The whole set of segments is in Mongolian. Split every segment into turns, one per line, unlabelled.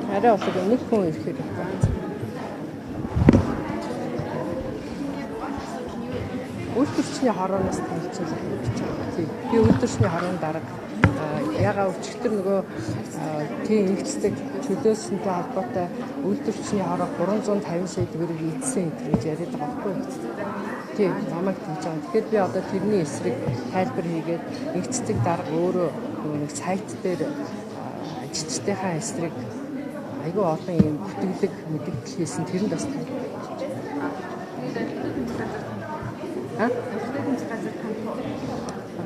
Арай болоо нэг хүн ирэх хэрэгтэй. Үйлдвэрчний хорооноос танилцуулах гэж байна. Би үйлдвэрчний хорооны дарга ягаа өчигдөр нөгөө тийм нэгцдэг чөлөөсөнтэй холбоотой үйлдвэрчний хороо 350 сая төгрөг ийдсэн гэж яриад байгаа байхгүй. Тийм намайг тэгж байгаа. Тэгэхээр би одоо тэрний эсрэг тайлбар хийгээд нэгцдэг дарга өөрөө нэг сайт дээр ажилчдынхаа эсрэг айгүй олон юм бүтгэлэг мэдээлэл хийсэн тэрэнд бас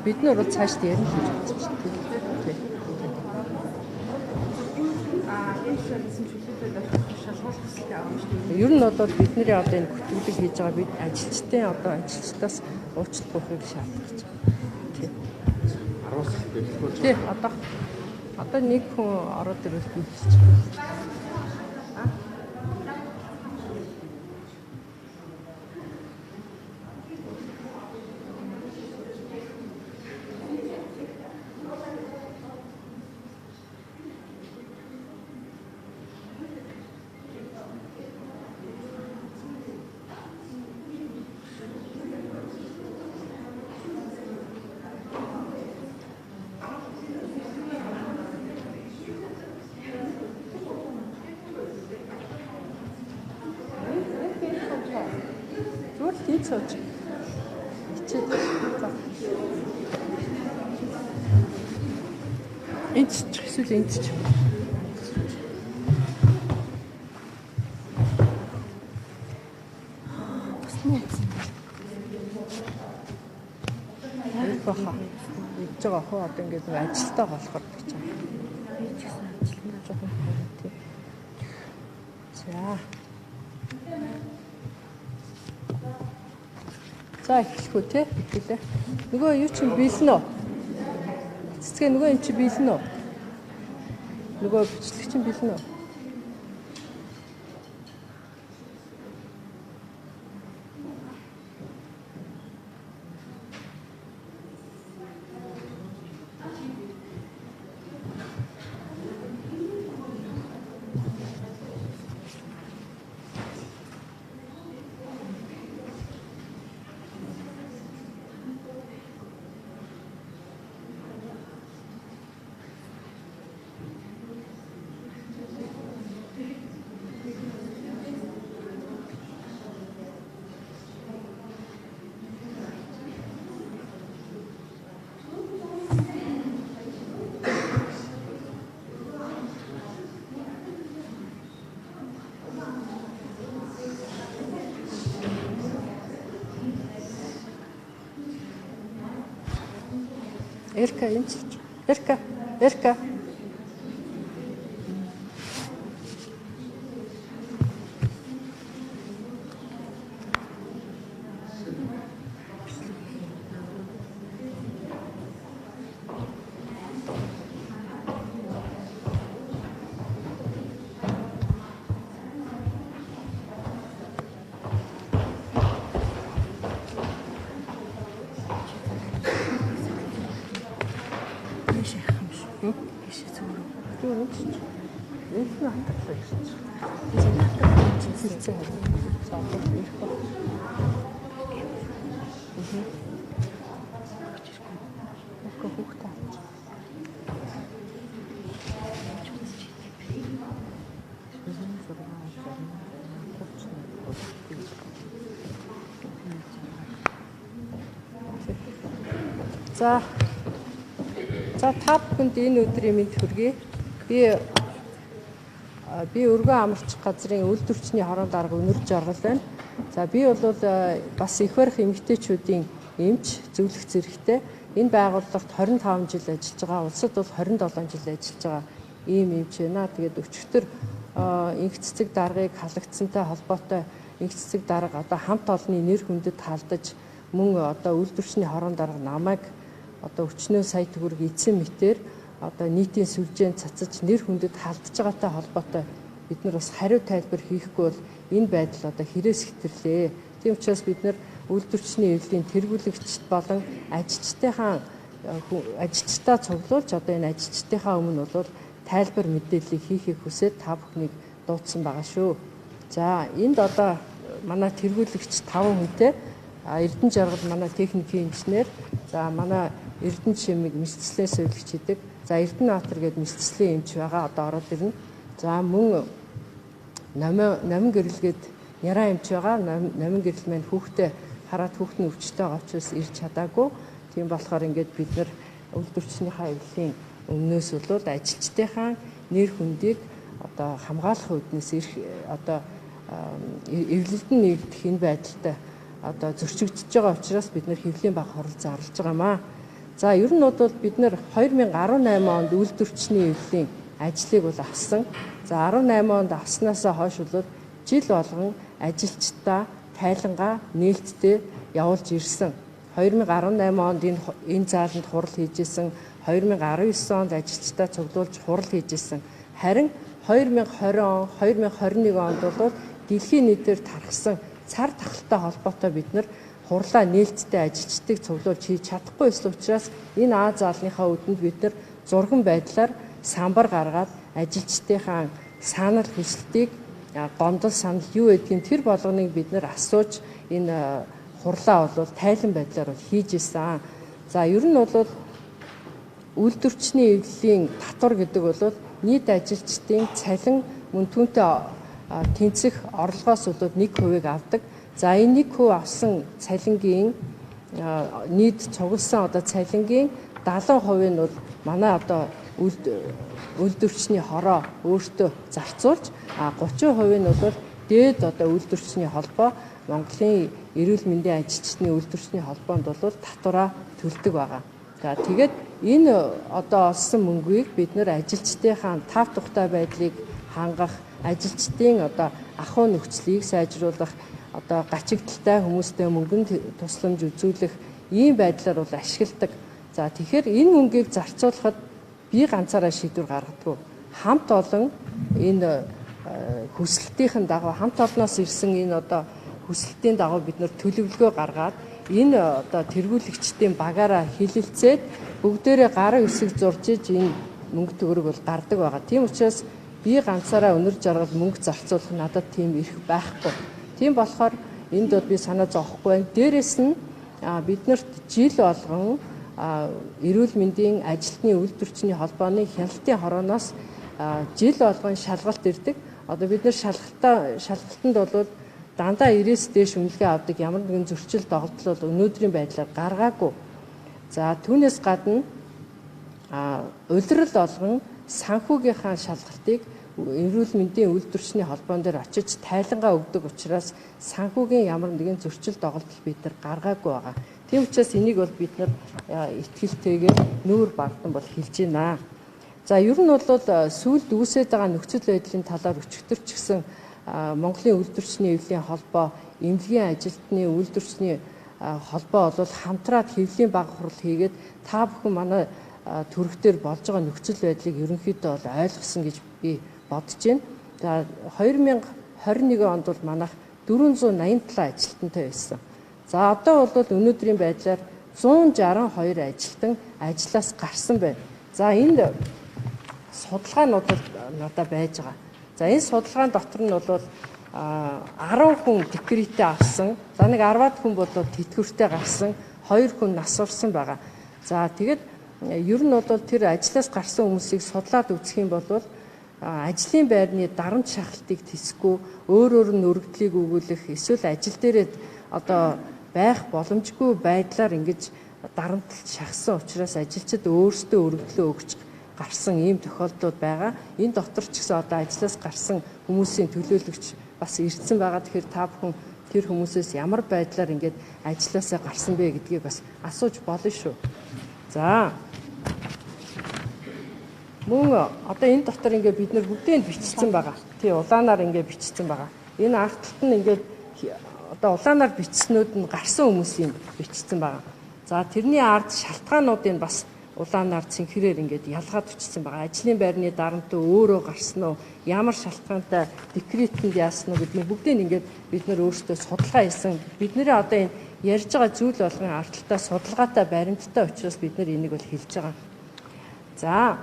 бид нар бол цааш ярих гэж бодсон шүү дээ. Ер нь бол бидний одоо энэ бүтгэлэг хийж байгаа бид ажилчдын одоо ажилчдаас уучлалт гуйхыг шаардаж байгаа. Тийм одоо нэг хүн ороод ирвэл би хэлчих. Тийц сууж. Ичээд. Энд ч эсвэл энд ч. Баха. Ич байгаа хөө одоо ингээд ажилтаа болохоор гэж байна. Би ч гэсэн ажилтнаа жоохон тийм. За. За эхлэх үү те хэлээ. Нөгөө юу чинь биелнэ үү? Цэцгээ нөгөө юм чи биелнэ үү? Нөгөө бичлэг чинь биелнэ үү? Эрка энэ Эрка За та бүхэнд энэ өдрийн мэнд хүргэе. Би өргөн амарч газрын үйлдвэрчний хорон дарга Өнөр Жаргал байна. За би бол бас их барих эмэгтэйчүүдийн эмч зөвлөх зэрэгтэй энэ байгууллагт 25 жил ажиллаж байгаа. Улсад бол 27 жил ажиллаж байгаа ийм эмч байна. Тэгээд өчигдөр инх цэцэг даргыг халагдсантай холбоотой инх цэцэг дарга одоо хамт олонний нэр хүндэд халдаж мөн одоо үйлдвэрчний хорон дарга намайг одоо өчнөө сая төгрөг эзэн мэтээр одоо нийтийн сүлжээнд цацаж нэр хүндэд халдж байгаатай холбоотой бид нар бас хариу тайлбар хийхгүй бол энэ байдал одоо хэрээс хэтэрлээ. Тийм учраас бид нар үйлдвэрчний эвлэлийн тэргүүлэгчд болон ажилчдаа цуглуулж одоо энэ ажилчдынхаа өмнө бол тайлбар мэдээллийг хийхийг хүсээд та бүхнийг дуудсан байгаа шүү. За энд одоо манай тэргүүлэгч 5 хүнтэй Эрдэнэ жаргал манай техникийн инженер, за манай Эрдэнэ чимиг мэргэжлийн сувилагч хийдэг. За Эрдэнэ Баатар гээд мэргэжлийн эмч байгаа одоо ороод ирнэ. За мөн намын гэрэлгээд Яраа эмч байгаа. Намын гэрэл маань хүүхдээ хараад хүүхд нь өвчтэй байгаа учраас ирж чадаагүй. Тийм болохоор ингээд бид нар үйлдвэрчнийхээ эвлэлийн өмнөөс бол ажилчдынхаа нэр хүндийг одоо хамгаалах үүднээс одоо эвлэлд нь нэгдэх энэ байдалтай одоо зөрчигдөж байгаа учраас бид нар хэвлэлийн баг хоролцоо оруулж байгаамаа. За ер нь бол бид нар 2018 онд үйлдвэрчний эвлэлийн ажлыг бол авсан. За 18 онд авснаасаа хойш бол жил болгон ажилчдаа тайлангаа нээлттэй явуулж ирсэн. 2018 онд энэ зааланд хурал хийжсэн, 2019 онд ажилчдаа цуглуулж хурал хийжсэн. Харин 2020 он, 2021 онд бол дэлхийн нийтээр тархсан цар тахалтай холбоотой бид нар хурлаа нээлттэй ажилчдыг цуглуулж хийж чадахгүй байсан учраас энэ А заалныхаа үдэнд бид нар зурган байдлаар самбар гаргаад ажилчдынхаа санал хүсэлтийг гомдол санал юу гэдгийг тэр болгоныг бид нар асууж энэ хурлаа бол тайлан байдлаар хийж исэн. За ер нь бол үйлдвэрчний эвлэлийн татвар гэдэг бол нийт ажилчдын цалин мөн түүнтэй тэнцэх орлогоос бол 1% авдаг. За энэ 1% авсан цалингийн нийт цугласан одоо цалингийн 70% нь бол манай одоо үйлдвэрчний хороо өөртөө зарцуулж 30% нь бол дээд одоо үйлдвэрчний холбоо Монголын эрүүл мэндийн ажилчдын үйлдвэрчний холбоонд бол татвараа төлдөг байгаа. За тэгээд энэ одоо олсон мөнгийг бид нэр ажилчдынхаа тав тухтай байдлыг хангах, ажилчдын одоо ахуй нөхцөлийг сайжруулах, одоо гачигдaltaй хүмүүстэй мөнгөнд тусламж үзүүлэх ийм байдлаар бол ашигладаг. За тэгэхээр энэ мөнгийг зарцуулахад би ганцаараа шийдвэр гаргадаггүй. Хамт олон энэ хүсэлтийн дагуу хамт олноос ирсэн энэ одоо хүсэлтийн дагуу бид нэр төлөвлөгөө гаргаад энэ одоо тэргүүлэгчдийн багаараа хилэлцээд бүгдээрээ гарын үсэг зурж иж энэ мөнгө төгрөг бол гардаг байгаа. Тийм учраас би ганцаараа өнөр жаргал мөнгө зарцуулах надад тийм эрх байхгүй. Тийм болохоор энд бол би санаа зовхгүй байна. Дээрээс нь биднэрт жил болгон эрүүл мэндийн ажилтны үйлдвэрчний холбооны хяналтын хорооноос жил болгон шалгалт ирдэг. Одоо бид нэр шалгалтанд бол дандаа 90-с дээш үнэлгээ авдаг ямар нэгэн зөрчил доголдол бол өнөөдрийн байдлаар гаргаагүй. За түүнээс гадна улирал болгон санхүүгийнхаа шалгалтыг эрүүл мэндийн үйлдвэрчний холбоон дээр очиж тайлангаа өгдөг учраас санхүүгийн ямар нэгэн зөрчил доголдол бид нар гаргаагүй байгаа. Тийм учраас энийг бол бид нар итгэлтэйгээр нүүр багтан бол хэлж байна. За ер нь бол сүүлд үүсэж байгаа нөхцөл байдлын талаар өчигдөр ч гэсэн Монголын үйлдвэрчний эвлэлийн холбоо, эмнэлгийн ажилтны үйлдвэрчний холбоо бол хамтраад хэвлэлийн баг хурал хийгээд та бүхэн манай төрөх дээр болж байгаа нөхцөл байдлыг ерөнхийдөө бол ойлгосон гэж би бодож байна. За 2021 онд бол манайх 487 ажилтнтай байсан. За одоо бол өнөөдрийн байдлаар 162 ажилтан ажлаас гарсан байна. За энд судалгаанууд надад байж байгаа. За энэ судалгаан дотор нь бол 10 хүн декретээ авсан. За нэг 10-аад хүн бол тэтгэвртэй гарсан, 2 хүн нас урсан байгаа. За тэгээд ер нь бол тэр ажлаас гарсан хүмүүсийг судлаад үзэх юм бол ажлын байрны дарамт шахалтыг тэсэхгүй, өөр нь өргөдлийг өгүүлэх, эсвэл ажил дээрээ одоо байх боломжгүй байдлаар ингэж дарамтлалт шахсан учраас ажилчид өөрсдөө өргөдлөө өгч гарсан ийм тохиолдлууд байгаа. Энэ дотор ч гэсэн одоо ажлаас гарсан хүмүүсийн төлөөлөгч бас ирсэн байгаа. Тэгэхээр та бүхэн тэр хүмүүсээс ямар байдлаар ингэж ажлаасаа гарсан бэ гэдгийг бас асууж болно шүү. За мөн одоо энэ дотор ингээд бид нар бүгдийг бичсэн байгаа. Тий улаанаар ингээд бичсэн байгаа. Энэ арт талд нь ингээд одоо улаанаар бичснүүд нь гарсан хүмүүсийн бичсэн байгаа. За тэрний ард шалтгаануудыг бас улаанаар цэнхрээр ингээд ялгаад өчсөн байгаа. Ажлын байрны дарамтаа өөрөө гарсан уу? Ямар шалтгаантай декретэнд яасан уу гэдгийг бүгдийг ингээд бид нар өөрсдөө судалгаа хийсэн. Бидний одоо энэ ярьж байгаа зүйл болгон ардталтаа судалгаатай баримттай учраас бид нар энийг бол хэлж байгаа. За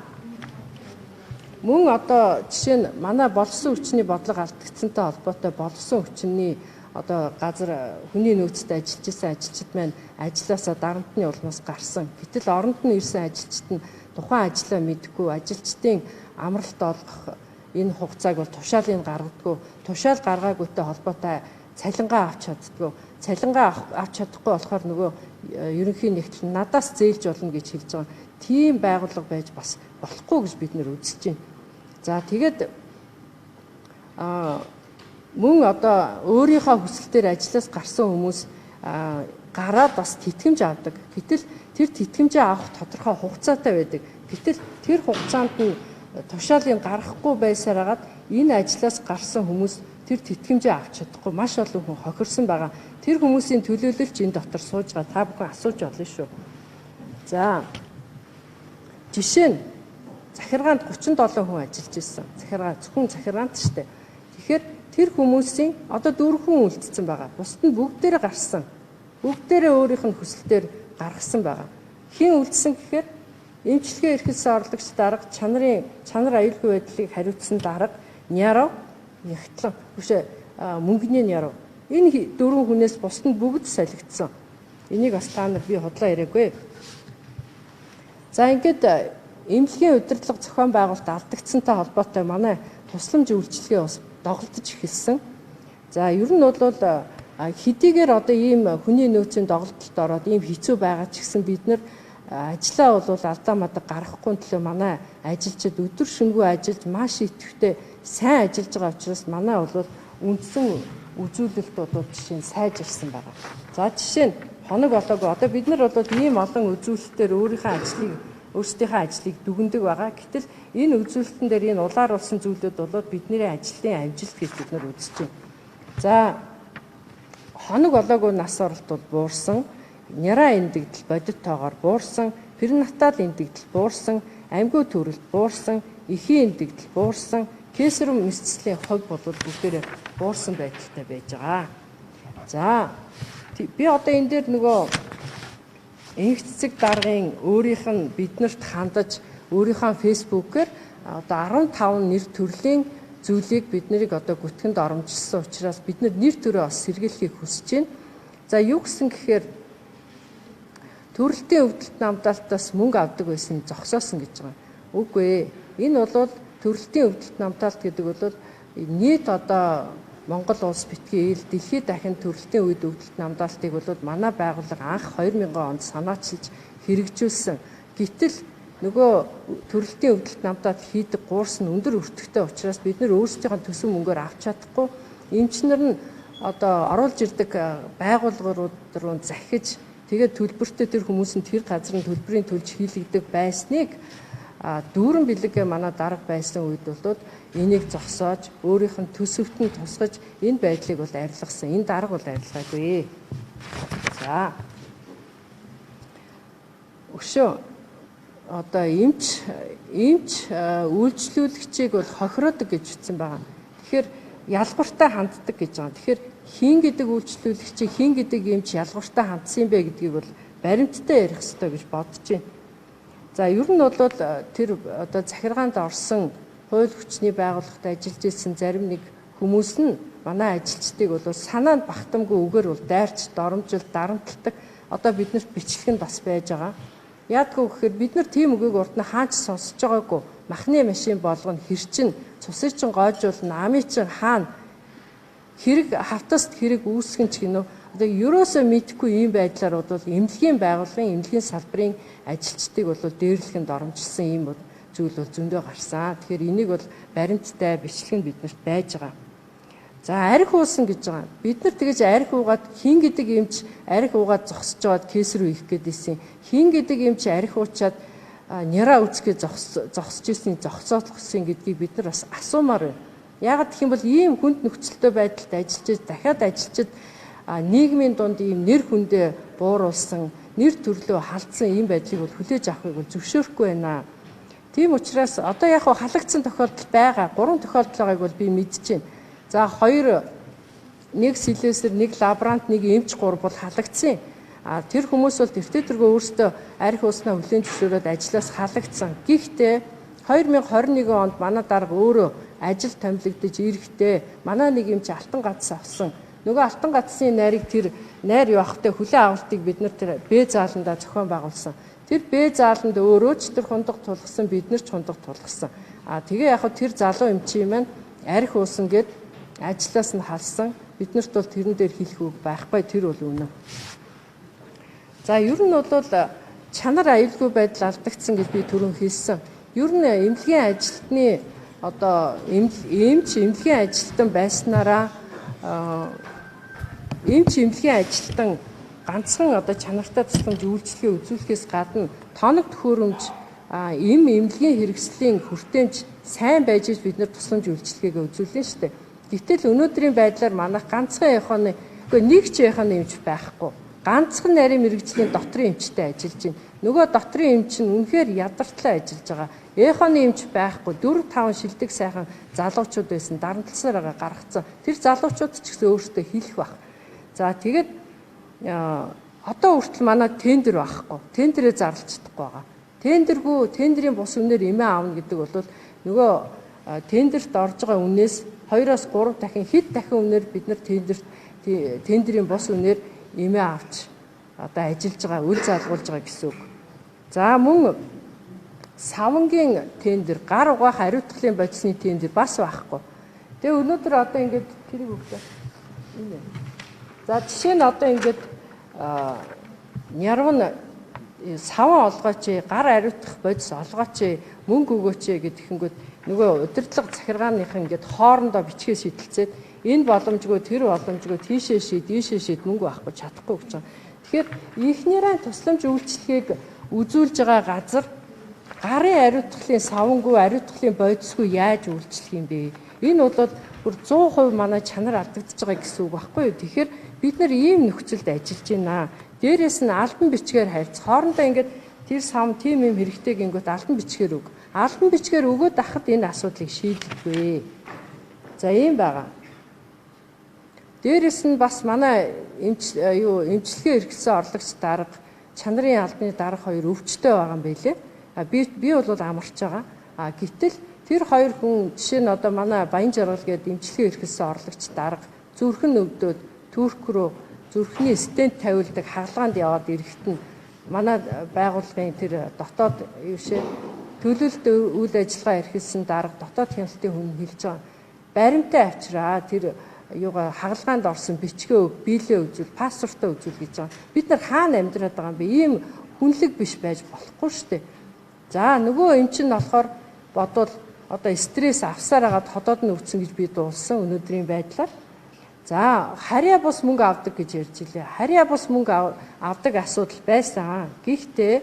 мөн одоо жишээ нь манай болсон хүчний бодлого алдагдсантай холбоотой болсон хүчний одоо газар хүний нөөцөд ажиллаж исэн ажилчид маань ажилласаа дарамтны улмаас гарсан. Гэтэл оронд нь ирсэн ажилчид нь тухайн ажлаа мэдгүй ажилчдын амралт олгох энэ хугацааг бол тушаалыг гаргадаггүй. Тушаал гаргаагүйтэй холбоотой цалингаа авч чаддаггүй. Цалингаа авч чадахгүй болохоор нөгөө ерөнхий нэгтгэл надаас зээлж болно гэж хэлж байгаа. Тийм байгууллага байж бас болохгүй гэж бид нэр үзэж байна. За тэгээд мөн одоо өөрийнхөө хүсэлтээр ажлаас гарсан хүмүүс гараад бас тэтгэмж авдаг. Гэтэл тэр тэтгэмжээ авах тодорхой хугацаатай байдаг. Гэтэл тэр хугацаанд нь тушаалыг гаргахгүй байсараад энэ ажлаас гарсан хүмүүс тэр тэтгэмжээ авч чадахгүй маш олон хүн хохирсон байгаа. Тэр хүмүүсийн төлөөлөлч энэ дотор сууж байгаа. Та бүхэн асууж болно шүү. За жишээ нь захиргаанд 37 хүн ажиллаж ирсэн. Зөвхөн захиргаанд шүү дээ. Тэгэхээр тэр хүмүүсийн одоо 4 хүн үлдсэн байгаа. Бусд нь бүгдээрээ гарсан. Бүгдээрээ өөрийнх нь хүсэлтээр гаргасан байгаа. Хин үлдсэн гэхээр эмчилгээ эрхэлсэн орлогч дарга чанар аюулгүй байдлыг хариуцсан дарга Нярав Ягтлан мөнгөний Нярав энэ 4 хүнээс бусд нь бүгд солигдсон. Энийг бас та нар би худлаа яриаггүй. За ингээд эмнэлгийн удирдлага зохион байгуулалт алдагдсантай холбоотой манай тусламж үйлчилгээ бас доголдож эхэлсэн. За ер нь бол хэдийгээр одоо ийм хүний нөөцийн доголдолд ороод ийм хэцүү байгаа ч гэсэн бид нар ажлаа бол алдаа мадаг гаргахгүй төлөө манай ажилчид өдөр шөнөгүй ажиллаж маш идэвхтэй сайн ажиллаж байгаа учраас манай бол үндсэн үзүүлэлт бол жишээ нь сайжирсан байгаа. За жишээ нь хоног болоогүй одоо бид нар бол ийм олон үзүүлэлтээр өөрсдийнхөө ажлыг дүгндэг байгаа. Гэтэл энэ үзүүлэлтэн дээр энэ улааруулсан зүйлүүд бол бидний ажлын амжилт гэж бид нар үзэж байна. За хоног болоогүй нас оролт бол буурсан, Няра эндэгдэл бодит тоогоор буурсан, перинатал эндэгдэл буурсан, амьгүй төрөлт буурсан, эхийн эндэгдэл буурсан, кесарем мэсцлийн хувь бол бүгдээрээ буурсан байдалтай байж байгаа. За би одоо энэ дээр нөгөө энх цэцэг даргын өөрийнх нь биднэрт хандаж өөрийнхөө фэйсбүүкээр одоо 15 нэр төрлийн зүйлийг биднийг одоо гүтгэнд оромжилсан учраас бид нэр төрөө бас сэргийлэхийг хүсэж байна. За юу гэсэн гэхээр төрөлтийн өвдөлт намдаалтаас мөнгө авдаг байсан зогсоосон гэж байгаа. Үгүй ээ. Энэ бол төрөлтийн өвдөлт намдаалт гэдэг бол нийт одоо Монгол улс битгий ил дэлхийд дахин төрөлтийн үед өвдөлт намдаалтыг бол манай байгууллага анх 2000 онд санаачилж хэрэгжүүлсэн. Гэтэл нөгөө төрөлтийн өвдөлт намдаалт хийдэг гуурс нь өндөр өртөгтэй учраас бид нэр өөрсдийнхөө төсөв мөнгөөр авч чадахгүй. Эмчнэр нь одоо оруулж ирдэг байгууллагууд руу захиж тэгээд төлбөртөө тэр хүмүүс нь тэр газрын төлбөрийн төлж хийлэгдэх байсныг дүүрэн бэлэг манай дарга байсан үед бол энийг зогсоож өөрийнх нь төсөвт нь тусгаж энэ байдлыг бол арилгасан. Энэ дарга бол арилгаагүй. За өшөө одоо эмч үйлчлүүлэгчийг бол хохироодог гэж утсан байгаа. Тэгэхээр ялгууртай ханддаг гэж байгаа. Тэгэхээр хин гэдэг үйлчлүүлэгчийг хин гэдэг эмч ялгууртай хандсан бэ гэдгийг бол баримттай ярих хэрэгтэй гэж бодож байна. За ер нь бол тэр одоо захиргаанд орсон хууль хүчний байгууллагад ажиллаж ирсэн зарим нэг хүмүүс нь манай ажилчдыг бол санаанд багтамгүй үгээр бол дайрч доромжилт дарамталдаг одоо биднэрт бичлэг нь бас байж байгаа. Яадгүй гэхээр бид нар тийм үгийг урд нь хаач сонсож байгаагүй. Махны машин болгоно хэрчин цусыг чин гоожуулна амын чин хаана хэрэг хавтаст хэрэг үүсгэн ч гинөө одоо ерөөсөө мэдхгүй ийм байдлаар бол эмнэлгийн байгууллагын эмнэлгийн салбарын ажилчдыг бол дээрлэхэнд оромжилсан ийм зүйл бол зөндөө гарсан. Тэгэхээр энийг бол баримттай бичлэг нь биднэрт байж байгаа. За арх уусан гэж байгаа. Бид нар тэгэж арх уугаад хин гэдэг эмч арх уугаад зогсож байгаад кейс рүү их гэдээсэн. Хин гэдэг эмч арх уучаад Няра үцгээ зогсож ирсэн зогсоолгосон гэдгийг бид нар бас асуумаар байна. Яагаад гэх юм бол ийм хүнд нөхцөлтэй байдалд ажиллаж дахиад ажилчид нийгмийн дунд ийм нэр хүндээ бууруулсан, нэр төрлөө халдсан ийм байдлыг бол хүлээж авахыг бол зөвшөөрөхгүй байна. Тийм учраас одоо яг халагдсан тохиолдол байгаа. 3 тохиолдол байгааг бол би мэдэж байна. За 2 нэг сэлэсэр, нэг лаборант, нэг эмч 3 бол халагдсан. Тэр хүмүүс бол тэртээ тэргөө өөрсдөө арх ууснаа хүлээн зөвшөөрөөд ажлаас халагдсан. Гэхдээ 2021 онд манай дарга өөрөө ажил томилогдож ирэхдээ манай нэг юм чи алтан гац авсан. Нөгөө алтан гацсны найрыг тэр найр явахтай хүлээн авалтыг бид нар тэр Б зааландаа зохион байгуулсан. Тэр Б зааланд өөрөө ч тэр хундаг тулгсан, бид нар ч хундаг тулгсан. Тэгээ яг тэр залуу эмчийн маань арх уусан гэд ажлаас нь халсан. Биднэрт бол тэрэн дээр хэлэх үг байхгүй, тэр бол үнэн. За ер нь бол чанар аюулгүй байдал алдагдсан гэж би түрүүн хэлсэн. Ер нь эмнэлгийн ажилтны одоо эмнэлгийн ажилтан байснараа эмнэлгийн ажилтан ганцхан одоо чанартай тусламж үйлчлэгээ үзүүлэхээс гадна тоног төхөөрөмж эмнэлгийн хэрэгслийн хүртээмж сайн байж бид нар тусламж үйлчлэгээгээ үзүүлнэ шүү дээ. Гэтэл өнөөдрийн байдлаар манайх ганцхан яханы нэг ч яханы эмч байхгүй. Ганцхан нарийн мэрэгжлийн дотрын эмчтэй ажиллаж байна. Нөгөө дотрын эмч нь үнэхээр ядартлаа ажиллаж байгаа. Эхоны эмч байхгүй. 4-5 шилдэг сайхан залуучууд байсан. Дарамтласаар гаргацсан. Тэр залуучууд ч гэсэн өөрсдөө хэлэх баг. За тэгээд одоо хүртэл манай тендер байхгүй. Тендерээ зарлаж чадахгүй байгаа. Тендерийн бус үнээр эмээ аавна гэдэг бол нөгөө тендерт орж байгаа үнээс 2-3 дахин хэд дахин үнээр бид нар тендерийн бус үнээр эмээ авч одоо ажиллаж байгаа, үйл залгуулж байгаа гэсэн үг. За мөн савангийн тендер, гар угаах ариутгалын бодисны тендер бас байхгүй. Тэгээ өнөөдөр одоо ингээд тэрийг өгдөө. За жишээ нь одоо ингээд нярван саван олгооч, гар ариутгах бодис олгооч, мөнгө өгөөч гэдэхэнгүүт нөгөө удирдлага захиргааных ингээд хоорондоо бичгээ шийдэлцээд энэ боломжгүй, тэр боломжгүй, тийшээ шийд мөнгө авахгүй чадахгүй гэж байгаа. Тэгэхээр ихнийрээ тусламж үйлчлэгийг үзүүлж байгаа газар гарын ариутгалын савангүй, ариутгалын бодисгүй яаж үйлчлэх юм бэ? Энэ бол бүр 100% манай чанар алдагдаж байгаа гэсэн үг байхгүй юу? Тэгэхээр бид нар ийм нөхцөлд ажиллаж байна. Дээрээс нь албан бичгээр харьцах. Хоорондоо ингээд тэр сам тийм юм хэрэгтэй гингүүт албан бичгээр өг. Албан бичгээр өгөөд ахад энэ асуудлыг шийдэлгүй. За ийм байгаа. Дээрээс нь бас манай эмчилгээ эрхэлсэн орлогч дарга, чанарын албаны дарга хоёр өвчтөй байгаа юм байлээ. Би бол амарч байгаа. Гэтэл тэр хоёр хүн жишээ нь одоо манай Баян Жаргал гэдэг эмчилгээ эрхэлсэн орлогч дарга зүрхэн өвдөд Турк руу зүрхний стент тавилдаг хагалгаанд яваад ирэхэд нь манай байгууллагын тэр дотоод төлөвлөлт үйл ажиллагаа эрхэлсэн дарга дотоод хяналтын хүн хэлж байгаа. Баримтаа авчраа тэр хагалгаанд орсон бичгээ өг, биелээ үзүүл, паспортоо үзүүл гэж байгаа. Бид нар хаана амьдраад байгаа юм бэ? Ийм хүнлэг биш байж болохгүй шүү дээ. За нөгөө эмч нь болохоор бодвол одоо стресс авсаар агаад ходоод нь өвцөн гэж би дуулсан өнөөдрийн байдлаар. За харьяа бус мөнгө авдаг гэж ярьж илээ. Харьяа бус мөнгө авдаг асуудал байсан. Гэхдээ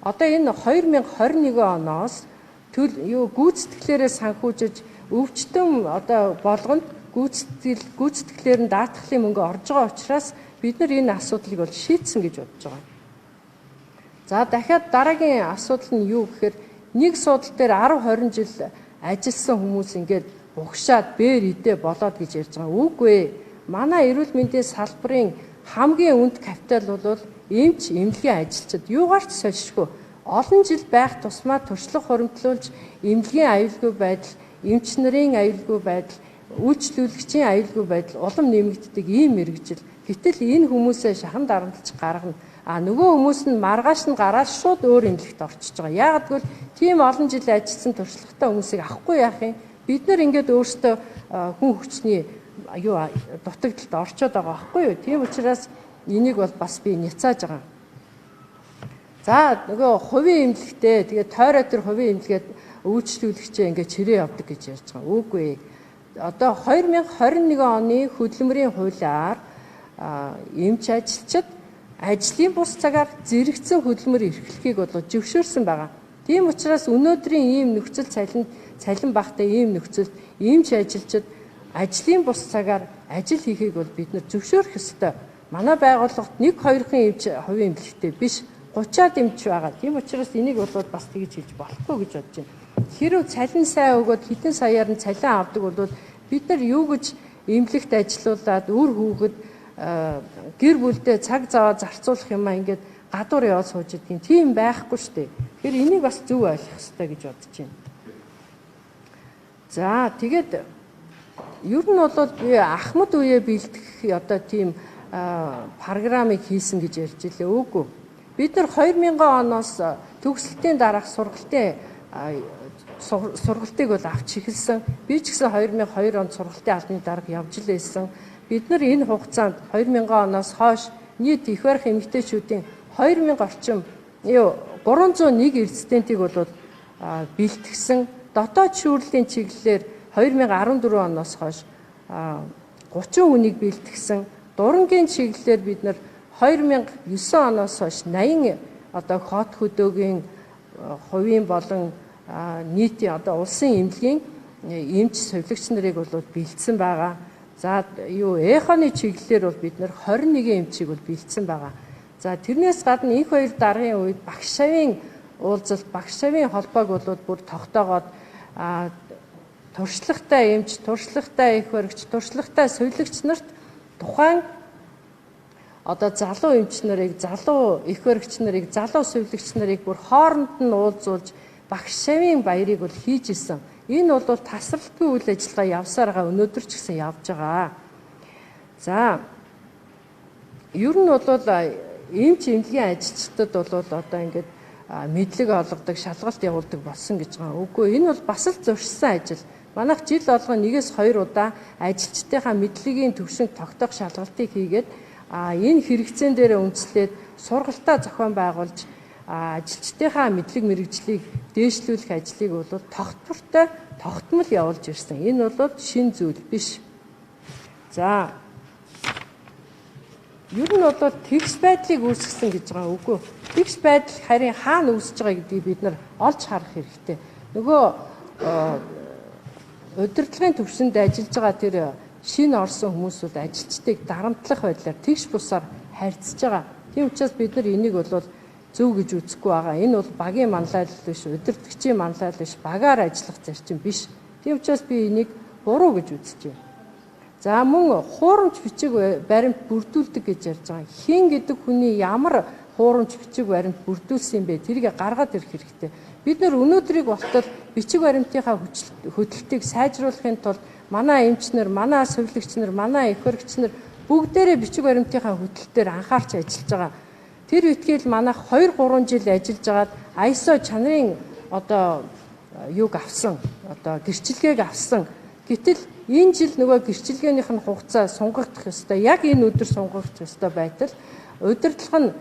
одоо энэ 2021 оноос гүйцэтгэлээрээ санхүүжиж өвчтөн одоо болгонд гүйцэтгэлээр нь даатгалын мөнгө орж байгаа учраас бид нар энэ асуудлыг бол шийдсэн гэж бодож байгаа. За дахиад дараагийн асуудал нь юу гэхээр нэг суудлын дээр 10-20 жил ажилласан хүмүүс ингээд бугшаад бээр идэ болоод гэж ярьж байгаа. Үгүй ээ. Манай эрүүл мэндийн салбарын хамгийн үнд капитал бол эмч, эмнэлгийн ажилчид. Юугаар ч сольшгүй олон жил байх тусмаа туршлага хуримтлуулж эмнэлгийн аюулгүй байдал, эмч нарын аюулгүй байдал, үйлчлүүлэгчийн аюулгүй байдал улам нэмэгддэг ийм мэрэгжил. Гэтэл энэ хүмүүсээ шахан дарамтлаж гаргана. Нөгөө хүмүүс нь маргааш нь гараад шууд өөр эмнэлэгт орчиж байгаа. Яагад гэвэл тийм олон жил ажилласан туршлагатай хүмүүсийг авахгүй яах юм? Бид нар ингээд өөрсдөө хүн хүчний дутагдалд орчоод байгаа байхгүй юу? Тийм учраас энийг бол бас би няцааж байгаа. За нөгөө хувийн эмнэлэгтээ тэгээд тойроо тэр хувийн эмнэлгээд үйлчлүүлэгчээ ингээд чирээ явдаг гэж ярьж байгаа. Үгүй ээ. Одоо 2021 оны хөдөлмөрийн хуулиар эмч ажилчид ажлын бус цагаар зэрэгцэн хөдөлмөр эрхлэхийг бол зөвшөөрсөн байгаа. Тийм учраас өнөөдрийн ийм нөхцөл цалин багтай ийм нөхцөлд эмч ажилчид ажлын бус цагаар ажил хийхийг бол бид нар зөвшөөрөх ёстой. Манай байгууллагт 1-2 эмч хувийн эмнэлэгтэй биш 30-аад эмч байгаа. Тийм учраас энийг бол бас тэгж хэлж болохгүй гэж бодож байна. Хэрвээ цалин сайн өгөөд хэдэн саяар нь цалин авдаг бол бид нар юу гэж эмнэлэгт ажиллаулаад үр хүүхэд гэр бүлдээ цаг зав зарцуулах юмаа ингээд гадуур яваад сууж идэх юм тийм байхгүй шүү дээ. Тэгэхээр энийг бас зөв ойлгох хэрэгтэй гэж бодож байна. За тэгээд ер нь бол би Ахмад үеэ бэлтгэх одоо тийм програмыг хийсэн гэж ярьж илээ. Үгүй. Бид нар 2000 оноос төгсөлтийн дараах сургалтыг бол авч эхэлсэн. Би ч гэсэн 2002 онд сургалтын албаны дарга явж лээсэн. Бид нар энэ хугацаанд 2000 оноос хойш нийт их барих эмэгтэйчүүдийн 2000 орчим 301 эрдстентийг бол бэлтгэсэн. Дотоод шүүрлийн чиглэлээр 2014 оноос хойш 30 хүнийг бэлтгэсэн. Дурангийн чиглэлээр бид нар 2009 оноос хойш 80 одоо хот хөдөөгийн хувийн болон нийтийн одоо улсын эмнэлгийн эмч совилогч нарыг бол бэлдсэн байгаа. За эхоны чиглэлээр бол бид нар 21 эмчийг бол бэлдсэн байгаа. За тэрнээс гадна их хоёр даргын үед багш шавийн уулзалт, багш шавийн холбоог бол бүр тогтоогоод туршлагатай эмч, туршлагатай их баригч, туршлагатай совилогч нарт тухайн одоо залуу эмч нарыг, залуу их баригч нарыг, залуу совилогч нарыг бүр хооронд нь уулзуулж багш шавийн баярыг бол хийж исэн. Энэ бол тасралтгүй үйл ажиллагаа явсаар байгаа, өнөөдөр ч гэсэн явж байгаа. За ер нь бол эмч эмнэлгийн ажилчдад бол одоо ингээд мэдлэг олгодог, шалгалт явуулдаг болсон гэж байгаа. Үгүй энэ бол бас л зуршсан ажил. Манайх жил болгон 1-2 удаа ажилчдынхаа мэдлэгийн төвшинг тогтоох шалгалтыг хийгээд энэ хэрэгцээн дээр үндэслээд сургалтаа зохион байгуулж ажилчдынхаа мэдлэг мэрэгжлийг дээшлүүлэх ажлыг бол тогтвортой тогтмол явуулж ирсэн. Энэ бол шин зүйл биш. За ер нь бол тэгш байдлыг үүсгэсэн гэж байгаа үгүй. Тэгш байдал харин хаана үүсэж байгаа гэдгийг бид нар олж харах хэрэгтэй. Нөгөө удирдлагын төвшөнд ажиллаж байгаа тэр шинэ орсон хүмүүс бол ажилчдыг дарамтлах байдлаар тэгш бусаар харьцаж байгаа. Тийм учраас бид нар энийг бол зөв гэж үзэхгүй байгаа. Энэ бол багийн манлайлал биш, удирдгчийн манлайлал биш, багаар ажиллах зарчим биш. Тийм учраас би энийг буруу гэж үзэж байна. За мөн хуурамч бичиг баримт бүрдүүлдэг гэж ярьж байгаа. Хин гэдэг хүний ямар хуурамч бичиг баримт бүрдүүлсэн бэ? Тэрийг гаргаад ирэх хэрэгтэй. Бид нар өнөөдрийг болтол бичиг баримтынхаа хөдөлтийг сайжруулахын тулд манай эмчнэр, манай совилогч нар, манай их баригч нар бүгдээрээ бичиг баримтынхаа хөдөлтөөр анхаарч ажиллаж байгаа. Тэр үтгэл манайх 2-3 жил ажиллаж агаад ISO чанарын одоо юг авсан, одоо гэрчилгээг авсан. Гэтэл энэ жил нөгөө гэрчилгээнийх нь хугацаа сунгагдах ёстой. Яг энэ өдөр сунгагдах ёстой байтал удирдлага нь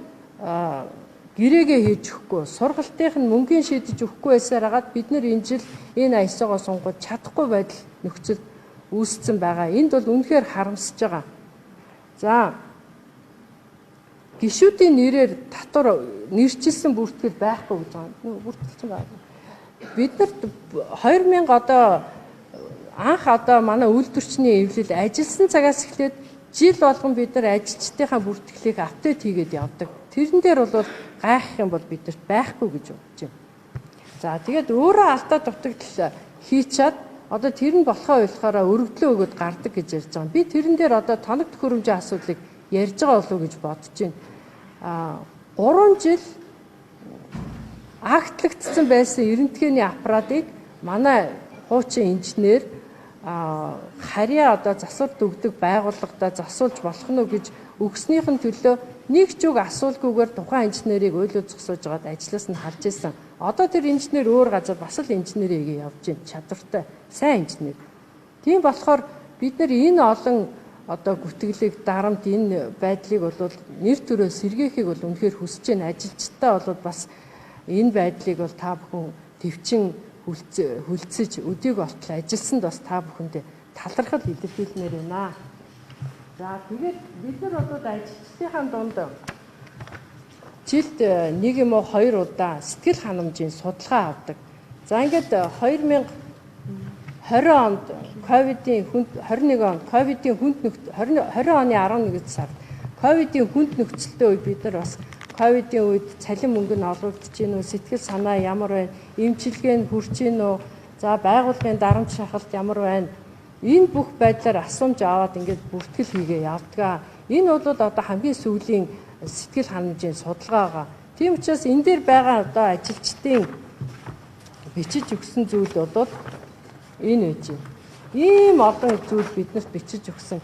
гэрээгээ хийж өгөхгүй, сургалтынх нь мөнгөний шийдэж өгөхгүй байсаар хагаад бид нар энэ жил энэ ISO-гоо сунгаж чадахгүй байдал нөхцөл үүссэн байгаа. Энд бол үнэхээр харамсаж байгаа. За гишүүдийн нэрээр татвар нэрчилсэн бүртгэл байхгүй гэж байгаа. Бүртгэлсэн байна. Бид нар 2000 одоо анх одоо манай үйлдвэрчний эвлэл ажилласан цагаас эхлээд жил болгон бид нар ажилчдынхаа бүртгэлийг апдейт хийгээд явдаг. Тэрэн дээр бол гайхах юм бол бидэрт байхгүй гэж бодож байна. За тэгээд өөрөө алдаа дутагдал хийчаад одоо тэр нь болохоо ойлгохоор өргөдлөө өгöd гардаг гэж ярьж байгаа. Би тэрэн дээр одоо тоног төхөөрөмжийн асуудлыг ярьж байгаа болов уу гэж бодож байна. 3 жил агтлагдсан байсан эрентгээний аппаратыг манай хуучин инженер харьяа одоо засварт өгдөг байгууллагада засуулж болох нь гэж өгснийхэн төлөө нэг ч үг асуулгүйгээр тухайн инженерийг ойлоо зогсоож байгаад ажлаас нь харж ирсэн. Одоо тэр инженер өөр газар бас л инженерийг явж байна. Чадвартай, сайн инженер. Тийм болохоор бид нар энэ олон одоо гүтгэлийг дарамт энэ байдлыг бол нэр төрөө сэргээхийг бол үнэхээр хүсэж байна. Ажилчдаа бол бас энэ байдлыг бол та бүхэн төвчин хүлцэж өдийг болтол ажилласанд бас та бүхэндээ талархал илэрхийлмээр байна. За тэгээд бид нар бол ажилчдынхаа дунд жилд 1 юм уу 2 удаа сэтгэл ханамжийн судалгаа авдаг. За ингээд 2020 онд ковидын 21 онд ковидын хүнд нөхцөл 20 оны 11 сард ковидын хүнд нөхцөлтэй үед бид нар бас ковидын үед цалин мөнгө нь олгогдож гин үү, сэтгэл санаа ямар байна, эмчилгээ нь хүрч гин үү, за байгууллагын дарамт шахалт ямар байна. Энэ бүх байдлаар асуумж аваад ингээд бүртгэл хийгээ явдгаа. Энэ бол одоо хамгийн сүүлийн сэтгэл ханамжийн судалгаа байгаа. Тийм учраас энэ дээр байгаа одоо ажилчдын бичиж өгсөн зүйл бол Энэ үж. Ийм олон зүйл биднэрт бичиж өгсөн.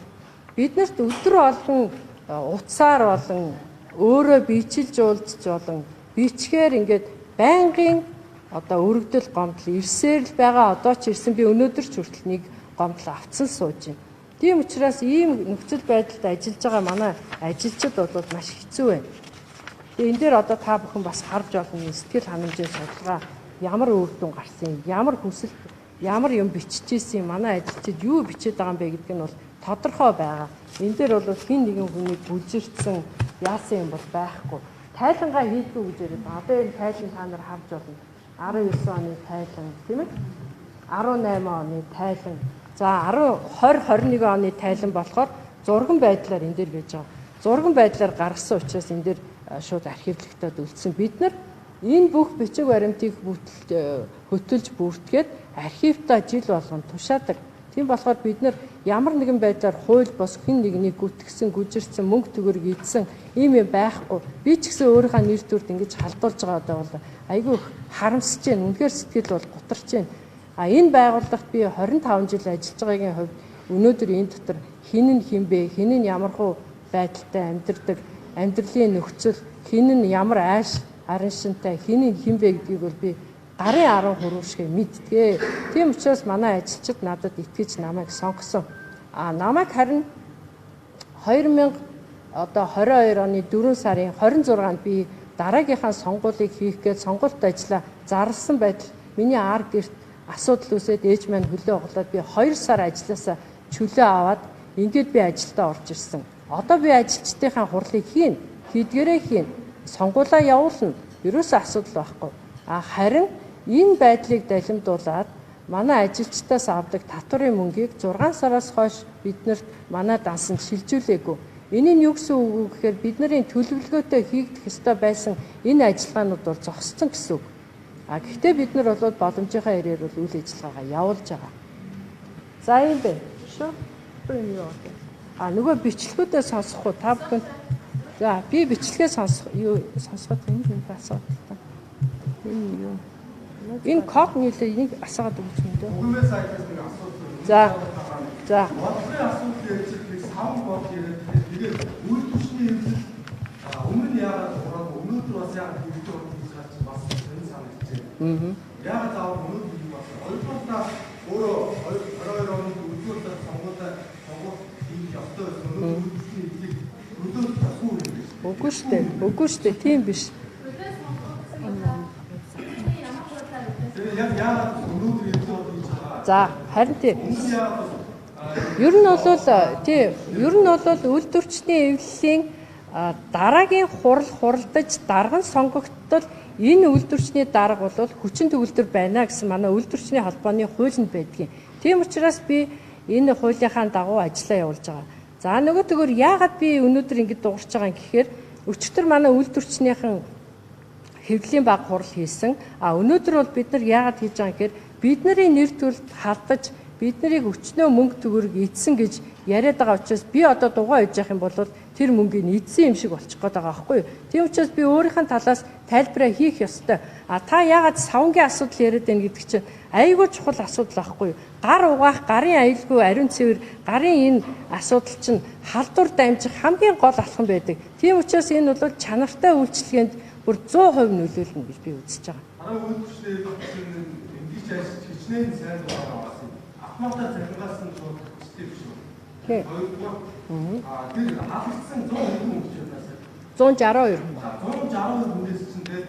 Биднэрт өдөр болгон утсаар болон өөрөө бичилж уулзж болон бичгээр ингээд байнгын одоо өргөдөл гомдол ирсээр л байгаа. Одоо ч ирсэн, би өнөөдөр ч хүртэл нэг гомдол авцсан сууж байна. Тийм учраас ийм нөхцөл байдалд ажиллаж байгаа манай ажилчид бол маш хэцүү байна. Тэгээ энэ дээр одоо та бүхэн бас харж болно сэтгэл ханамжийн судалгаа ямар үр дүн гарсан, ямар хүсэл, ямар юм биччихсэн, манай ажилчид юу бичиж байгаа юм бэ гэдг нь бол тодорхой байгаа. Энэ дээр бол хэн нэгэн хүний бүжигдсэн яасан юм бол байхгүй. Тайлангаа хийдгүү гэж яриад байгаа. Одоо энэ тайлан та нар харж болно. 19 оны тайлан, тийм ээ? 18 оны тайлан. За 2021 оны тайлан болохоор зурган байдлаар энэ дээр байж байгаа. Зурган байдлаар гаргасан учраас энэ дээр шууд архивлогтод үлдсэн. Бид нар энэ бүх бичиг баримтыг хөтөлж бүртгээд архивтаа жил болгон тушаадаг. Тийм болохоор бид нар ямар нэгэн байдлаар хууль бос хэн нэгнийг гүтгсэн, гүжирсэн, мөнгө төгрөг идсэн ийм юм байхгүй. Би ч гэсэн өөрийнхөө нэр төрд ингэж халдуулж байгаа бол айгүй харамсаж байна. Үнэхээр сэтгэл бол гутарч байна. Энэ байгууллагт би 25 жил ажиллаж байгаагийн хувьд өнөөдөр энэ дотор хэн нь хинбэ, хэн нь ямархуу байдалтай амьдардаг, амьдралын нөхцөл, хэн нь ямар ааш араншинтай, хэн нь хинбэ гэдгийг бол би гарын 10 хөрвшгэ мэдтгээ. Тийм учраас манай ажилчид надад итгэж намайг сонгосон. Намайг харин 2022 оны 4 сарын 26-нд би дараагийнхаа сонгуулийг хийх гэж сонгуульт ажиллаа зарласан байтал миний ар гэрт асуудал үүсээд ээж маань хөлөө оглоод би 2 сар ажилласаа чөлөө аваад ингээд би ажилдаа орж ирсэн. Одоо би ажилчдынхаа хурлыг хийдгээрээ хийн. Сонгуулаа явуулна. Ерөөсөө асуудал байхгүй. Харин энэ байдлыг далимдуулаад манай ажилчдаас авдаг татварын мөнгийг 6 сараас хойш биднэрт манай дансанд шилжүүлээгүй. Энэ нь юу гэсэн үг вэ гэхээр бидний төлөвлөгөөтэй хийгдэх ёстой байсан энэ ажиллагаанууд бол зогссон гэсэн үг. Гэхдээ бид нар бол боломжийнхаа ирээр бол үйл ажиллагаагаа явуулж байгаа. За юм бэ. Шүү. Нөгөө бичлэгүүдээ сонсох уу та бүхэн? За би бичлэгээ сонсоход энэ асуусан. Энэ юу? Энэ код нийлээ энийг асуугаад өгч юм дээ.
Үгмээ сайтаас нэг асуулт.
За.
Бодлогын асуудал ярьж сав бод яриад тэгээд үйл төсний хэмжээ өмнө яагаад ураад өнөөдөр бас яагаад хэрэгтэй болж байгаа ч бас энэ санагдчихэв. Яагаад заавал өнөөдөр юм бас ойлгуултаа өөрөө 22 оны өдөртөө сонгуулаа хийх ёстой байсан. Өнөөдөр үйл төсний хэмжээг өдөрт тасгүй юм.
Үгүй шүү дээ. Тийм биш. За харин тийм. Ер нь бол үйлдвэрчдийн эвлэлийн дараагийн хуралдаж дарган сонгогдтол энэ үйлдвэрчний дарга бол хүчин төгөлдөр байна гэсэн манай үйлдвэрчний холбооны хуулинд байдгийг. Тийм учраас би энэ хуулийнхаа дагуу ажиллаа явуулж байгаа. За нөгөөдгөр яагаад би өнөөдөр ингэж дуурч байгаа юм гэхээр өчигдөр манай үйлдвэрчнийхэн хэвлэлийн баг хурал хийсэн. Өнөөдөр бол бид нар яагаад хийж байгаа юм гэхээр бидний нэр төрөлд халдаж биднийг өчнөө мөнгө төгрөг эдсэн гэж яриад байгаа учраас би одоо дугаа хийж явах юм бол тэр мөнгөний эдсэн юм шиг болчих гээд байгаа байхгүй юу. Тийм учраас би өөрийнхөө талаас тайлбараа хийх ёстой. Та яагаад савнгийн асуудал яриад байна гэдэг чинь айгүй чухал асуудал байхгүй юу. Гар угаах, гарын аюулгүй ариун цэвэр, гарын энэ асуудал чинь халдвар дамжих хамгийн гол алхам байдаг. Тийм учраас энэ бол чанартай үйлчлэгээнд бүр 100% нөлөөлнө гэж би үзэж байгаа.
Манай үйлчлэгээ ингэж ажиллаж хичнээн сайн байгаа. Ахмадтай захингаас нь шууд хэвчтэй биш үү?
Тийм.
Тэр хаалцсан 100 хүн гэж байна.
162 хүн.
162 хүнээс чинь тэгээд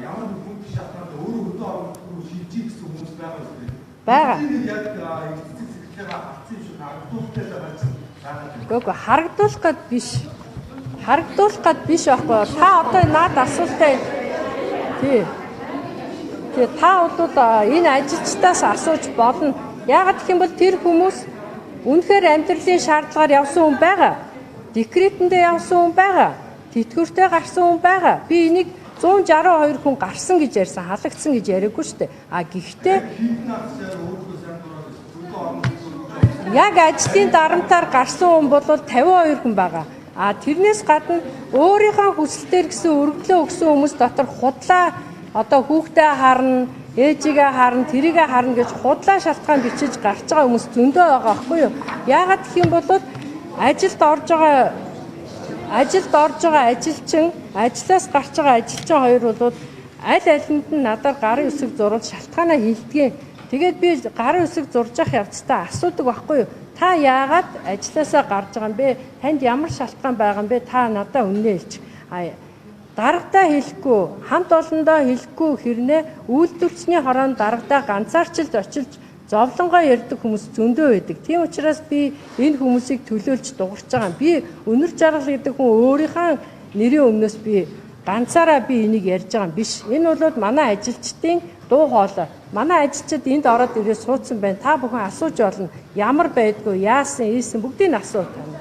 ямар нэг хүн биш ахмад өөрөө өдөө орон шилжих гэсэн хүмүүс байгаа үү?
Байгаа.
Тэгээд яг эцэг секретараа авсан шүү харагдуултай байгаа чинь байгаа.
Гэхдээ харагдуулах гээд биш. Харагдуулах гээд биш байхгүй. Та одоо наад асуултаа тий. Та бол энэ ажилчдаас асууж болно. Яагаад гэх юм бол тэр хүмүүс үнэхээр амьдралын шаардлагаар явсан хүн байгаа. Декретэндээ явсан хүн байгаа. Тэтгэвртэй гарсан хүн байгаа. Би энийг 162 хүн гарсан гэж ярьсан, халагдсан гэж яриаггүй шүү дээ. Гэхдээ яг ажлын дарамтаар гарсан хүн бол 52 хүн байгаа. Тэрнээс гадна өөрийнхөө хүсэлтээр гэсэн өргөлөө өгсөн хүмүүс дотор худлаа одоо хүүхдээ харна, ээжигээ харна, тэрийгээ харна гэж худлаа шалтгаан бичиж гарч байгаа хүмүүс зөндөө байгаа байхгүй юу? Яагаад гэх юм бол ажилд орж байгаа ажилчин, ажлаас гарч байгаа ажилчин хоёр бол аль алинд нь надаар гарын үсэг зурвал шалтгаанаа хилдэгэн. Тэгээд би гарын үсэг зурж явах явцдаа асуудаг байхгүй юу? Та яагаад ажилласаа гарч байгаа юм бэ? Танд ямар шалтгаан байгаа юм бэ? Та надад үннээ хэлчих. Дарагдаа хэлэхгүй, хамт олондоо хэлэхгүй хэрнээ үйлдвэрчний хороонд дарагдаа ганцаарчилж очилж зовлонгоо ярьдаг хүмүүс зөндөө байдаг. Тийм учраас би энэ хүмүүсийг төлөөлж дуурч байгаа юм. Би Өнөр Жаргал гэдэг хүн өөрийнхөө нэрийн өмнөөс би ганцаараа би энийг ярьж байгаа юм биш. Энэ бол манай ажилчдын дуу хоолой. Манай ажилчид энд ороод ирээ суудсан байна. Та бүхэн асууж болно. Ямар байдгүй, яасан, ийсэн бүгдийг нь асуу тань.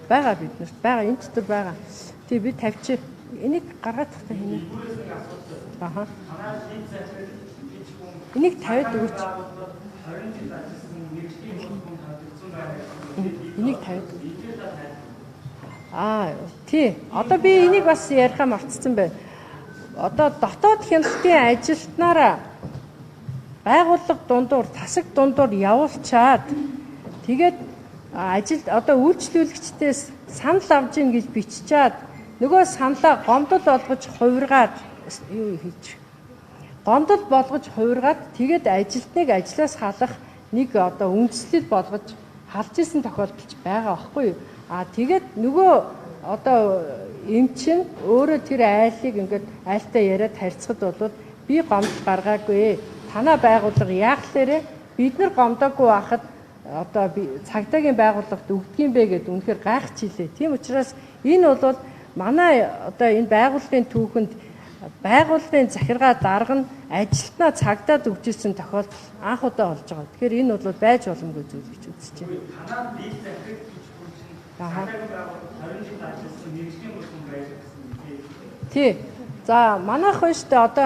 Бага биднэрт бага энэ дотор бага. Тэг би тавьчих. Энийг гаргаад тахтай хийнэ. Аха. Энийг тавиад өгөөч. Энийг тавиад. Тий. Одоо би энийг бас ярихаа мартсан байна. Одоо дотоод хяналтын ажилтнаараа байгууллага дундуур, тасаг дундуур явуулчаад тэгээд ажил одоо үйлчлүүлэгчдээс санал авж ийн гэж биччихад нөгөө саналаа гомдол болгож хувиргаад юу хийж гомдол болгож хувиргаад тэгээд ажилтныг ажлаас халах нэг одоо үндслэл болгож халж исэн тохиолдол байгаа байхгүй юу? Тэгээд нөгөө одоо эмчин өөрөө тэр айлыг ингээд айлтай яриад харьцахад бол би гомдол гаргаагүй. Танаа байгууллага яахлаарэ бид нар гомдоогүй байхад одоо би цагдаагийн байгууллагад өгдөг юм бэ гэдээ үнэхээр гайхаж илээ. Тийм учраас энэ бол манай одоо энэ байгууллагын түүхэнд байгууллагын захиргаа дарга нь ажилтнаа цагдаад өгч ирсэн тохиолдол анх удаа болж байгаа. Тэгэхээр энэ бол байж боломгүй зүйл гэж үзэж байна.
Танаа бие захираг гэж бүрдсэн. Цагдаагийн байгууллага 20 жил ажилласан мэргэжлийн бүхэн байж гэсэн.
Тий. За манайх байна штэ одоо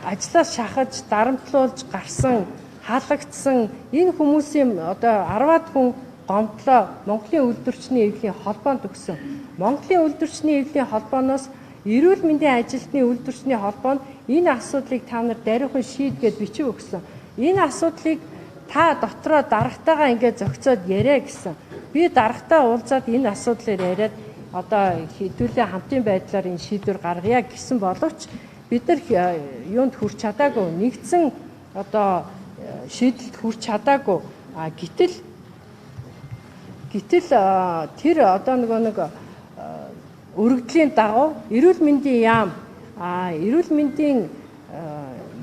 ажлаас шахаж дарамтлуулж гарсан халагдсан энэ хүмүүсийн одоо 10-аад хүн гомдлоо Монголын үйлдвэрчний эвлийн холбоонд өгсөн. Монголын үйлдвэрчний эвлийн холбооноос эрүүл мэндийн ажилтны үйлдвэрчний холбоонд энэ асуудлыг та нар даруйхан шийдгээд бичиг өгсөн. Энэ асуудлыг та дотроо дарагтайгаа ингээд зохицоод яриа гэсэн. Би дарагтай уулзаад энэ асуудлаар яриад одоо хэдүүлээ хамтын байдлаар энэ шийдвэр гаргая гэсэн боловч бид нар юунд хүрч чадаагүй нэгдсэн одоо шийдэлд хүрч чадаагүй. Гэтэл тэр одоо нэг өргөдлийн дагуу эрүүл мэндийн яам эрүүл мэндийн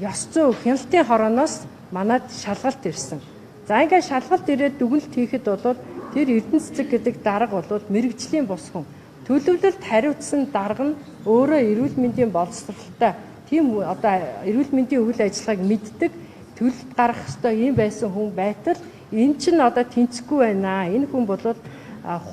ёс зүй хяналтын хорооноос манад шалгалт ирсэн. За ингээд шалгалт ирээд дүгнэлт хийхэд бол тэр Эрдэнэ цэцэг гэдэг дарга бол мэрэгжлийн бус хүн. Төлөвлөлт хариуцсан дарга нь өөрөө эрүүл мэндийн боловсролтой тийм одоо эрүүл мэндийн үйл ажиллагааг мэддэг төлөлт гаргах ёстой юм байсан хүн байтал энэ чинь одоо тэнцэхгүй байна. Энэ хүн бол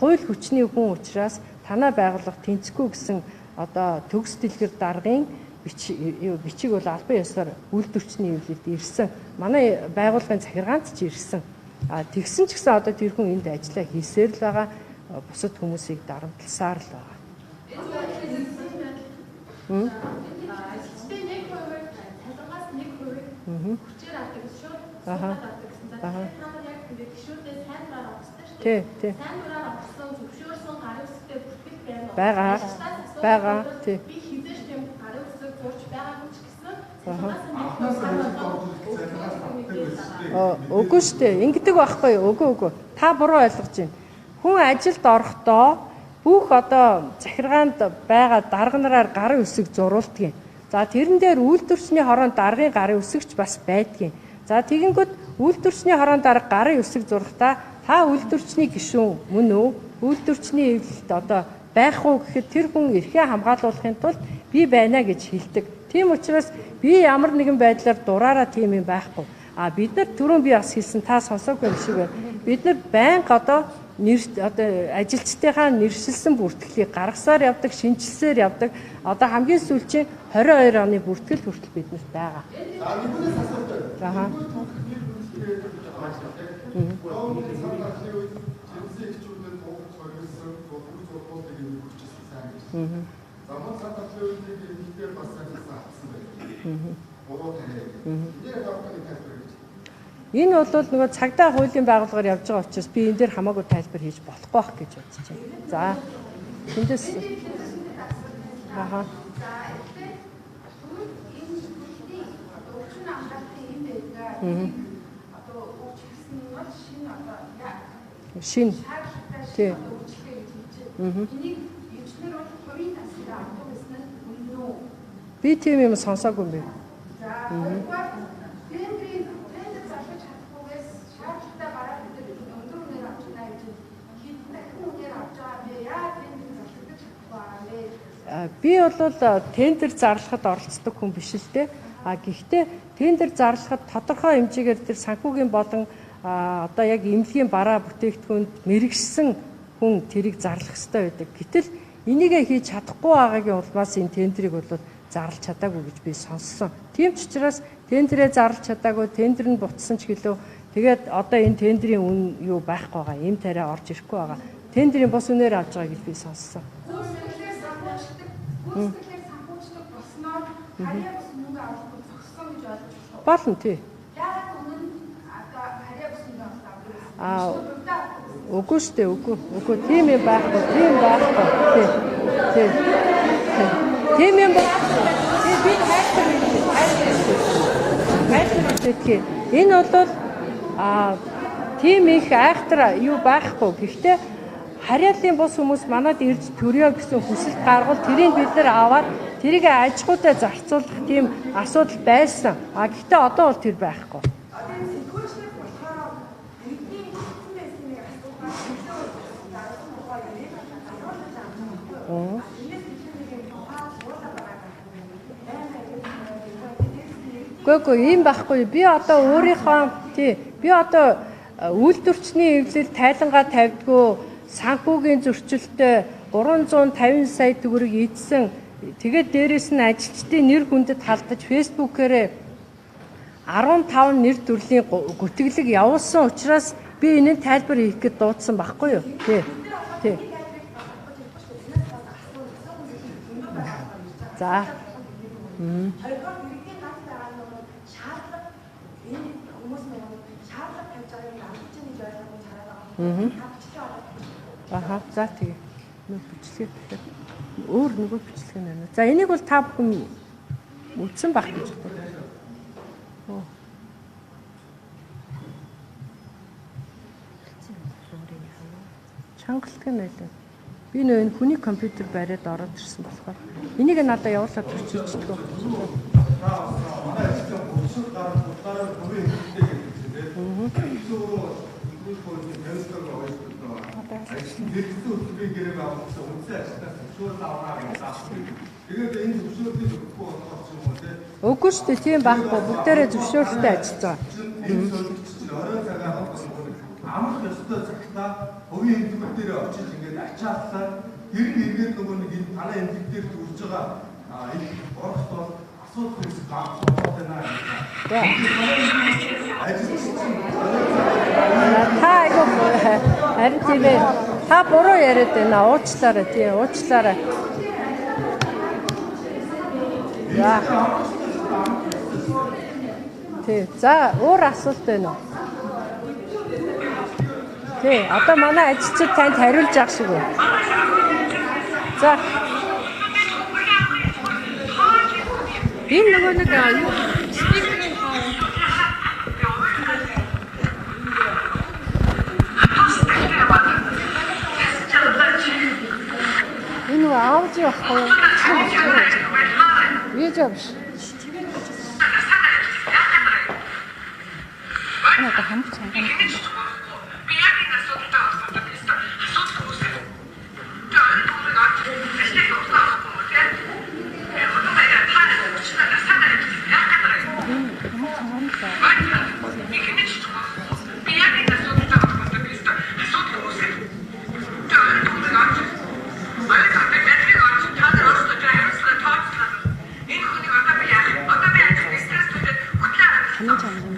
хууль хүчний хүн учраас танаа байгууллага тэнцэхгүй гэсэн одоо төгс дэлгэр даргын бичиг бол албан ёсоор үйлдвэрчний эвлэлд ирсэн. Манай байгууллагын захиргаанд ч ирсэн. Тэгсэн ч гэсэн одоо тэр хүн энд ажиллаа хийсээр л байгаа. Бусад хүмүүсийг дарамтласаар л байгаа. Тий. Бага. Тий. Үгүй шүү дээ. Ингэдэг байхгүй юу? Үгүй. Та буруу ойлгож байна. Хүн ажилд орохдоо бүх одоо захиргаанд байгаа дарга нараар гарын үсэг зурулдаг юм. За тэрэн дээр үйлдвэрчний хороонд даргын гарын үсэгч бас байдгийн. За тэгэнгүүт үйлдвэрчний хороонд дарга гарын үсэг зурхтаа та үйлдвэрчний гишүүн мөн үү? Үйлдвэрчний эвлэлд одоо байх уу гэхэд тэр хүн эрхээ хамгаалуулахын тулд би байна гэж хэлдэг. Тийм учраас би ямар нэгэн байдлаар дураараа тийм юм байхгүй. Бид нар түрүүн би бас хэлсэн та сонсоогүй юм шиг байна. Бид нар байнга одоо нэр одоо ажилчдынхаа нэршилсэн бүртгэлийг гаргасаар явдаг, шинжилсээр явдаг. Одоо хамгийн сүүлчийн 22 оны бүртгэл хүртэл биднэрт байгаа.
За нэгнээс асуулт байна.
Аха.
Замун цаатгалын үеийг нэгдээр бас ажилласан авсан байна. Буруу таниа. Энийг авахны тайлбар гэж.
Энэ бол нөгөө цагдаа хуулийн байгууллагаар явж байгаа учраас би энэ дээр хамаагүй тайлбар хийж болохгүй байх гэж бодож байна. За. Тэндээс аха. Шин. Тий. Би тийм юм сонсоогүй юм бэ. Би бол тендер зарлахад оролцдог хүн биш л дээ. Гэхдээ тендер зарлахад тодорхой хэмжээгээр тэр санхүүгийн болон одоо яг эмнэлгийн бараа бүтээгдэхүүнд мэрэгшсэн хүн тэрийг зарлах хэрэгтэй байдаг. Гэтэл энийгээ хийж чадахгүй байгаагийн улмаас энэ тендерийг бол зарлж чадаагүй гэж би сонссон. Тийм ч учраас тендерээ зарлж чадаагүй, тендер нь бутсан ч гэлөө тэгээд одоо энэ тендерийн үн юу байхгүй байгаа, эм тариа орж ирэхгүй байгаа. Тендерийн бус үнээр авч байгаа гэж би сонссон. Болно тий. Үгүй шүү дээ, үгүй. Тийм юм байхгүй, тийм байхгүй. Тий. Тийм юм байхгүй. Би хайртай. Энэ бол тийм их айхтар юу байхгүй. Гэхдээ харьяалын бус хүмүүс манад ирж төрөө гэсэн хүсэлт гаргал тэрийг бид нар аваад тэрийг ажгуудаа зарцуулах тийм асуудал байсан. Гэхдээ одоо бол тэр байхгүй. Гэхдээ ийм байхгүй. Би одоо өөрийнхөө би одоо үйлдвэрчний эвлэл тайлангаа тавьдгүй санхүүгийн зөрчилтэй 350 сая төгрөг ийдсэн. Тэгээд дээрэс нь ажилчдын нэр хүндэд халдаж фэйсбүүкээр 15 нэр төрлийн гүтгэлэг явуулсан учраас би энэ тайлбар хийх гээд дуудсан байхгүй юу? Тий. За. Аха, за тэгээ. Бичлэг өөр нөгөө бичлэг нь байна. За энийг бол та бүхэн үзсэн байх гэж байна. Чангалт нь байлаа. Би нөө хүний компьютер бариад ороод ирсэн болохоор энийг надад явуулаад төрчилждэг байх.
Манай ажлын өсөлт дараагаар бүрийн хэлтэй гэдэг ажлын хэрэгцээ хөтөлбөрийн гэрээ байгуулсан үндсэн ажилтнаас зөвшөөрөл аваад тэгээд энэ зөвшөөрлийг өгөхгүй болохоор ч юм уу те.
Үгүй шүү дээ, тийм байхгүй. Бүгдээрээ зөвшөөрөлтэй ажиллаж байгаа.
Энэ зөвлөгчд орой цагаа амрах ёстой цагтаа хувийн эмнэлэг дээр очиж ингээд ачааллаа тэр нь эргээд нөгөө нэг энэ танай эмнэлэг дээр төрж байгаа энэ орохт бол асуудал үүсэх багтаад байна. Та айгүй харин тийм ээ. Та буруу яриад байна. Уучлаарай тий, уучлаарай. Яа. Тий, за өөр асуулт байна уу? Тий, одоо манай ажилчид танд хариулж явах шиг үү? За. Энэ нөгөө нэг юу спикерийн энэ аудио хоо видео биш.
Надад хамт цангаан. хамгийн чанарын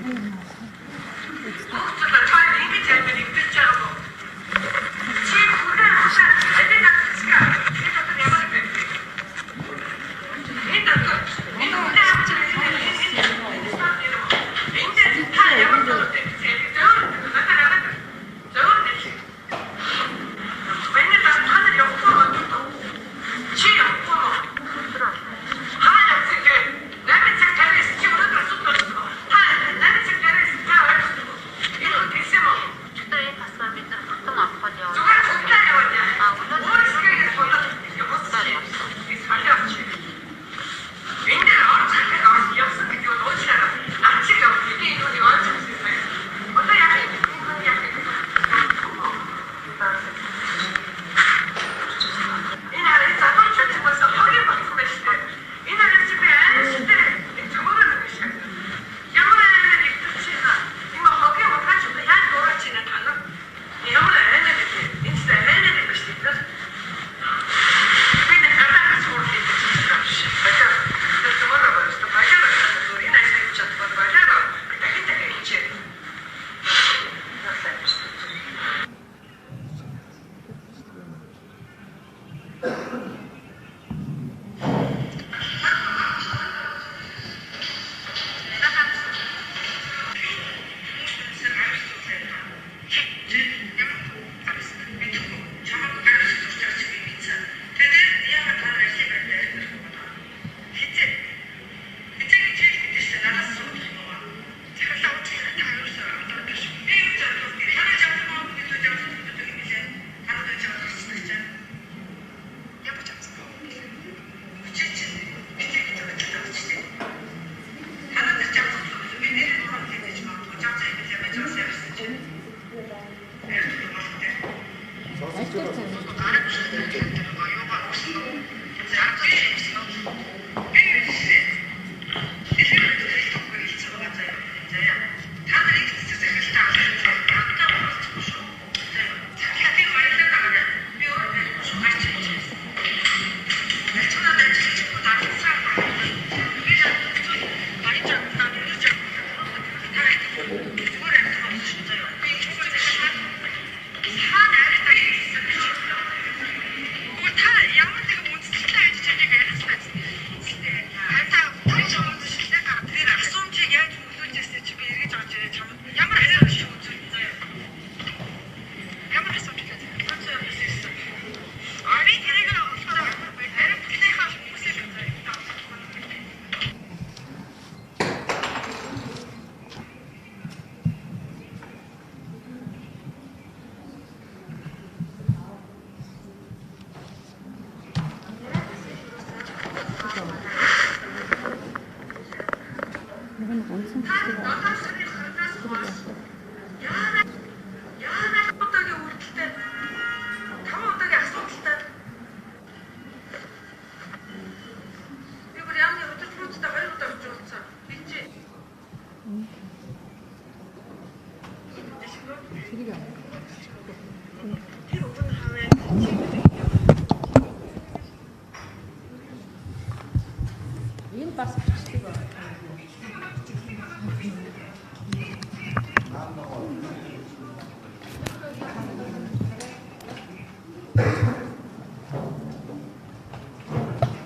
Энэ бас бичлэг байна.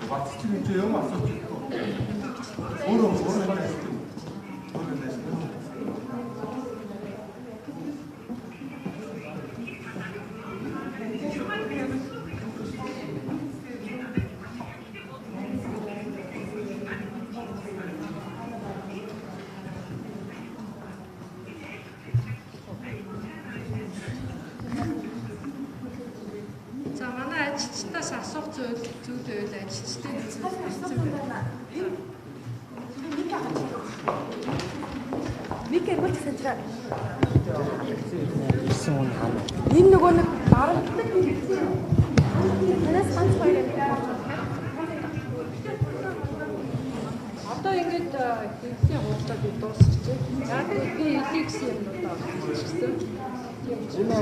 Батцчиг юм асууж байгаа. Өөрөө
За манай ажилчдаас асуух зүйл байвал ажилчдын зүйл хэлсэн байна.
Микэр гол цэнтраа.
ирсэн хүн хам.
Энэ нөгөө нэг барагддаг юм гэсэн. Танаас ганц хоёр юм.
Одоо ингэж хэлсэн хурдаа би дуусчихъя. Яг би хэлэх гэсэн юмнуудаа хэлчихсэн.
Энэ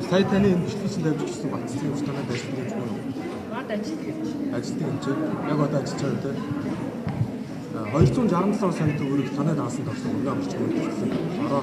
Сая таны энэ бичлэгчэнд авчихсан батцын устганы дайсан гэж байна уу? Ажилтдаг юм чи. Яг одоо ажиллаж байгаа те. 267 сая төгрөг танай даасан тогсон өргөн амарч өгсөн. Ороо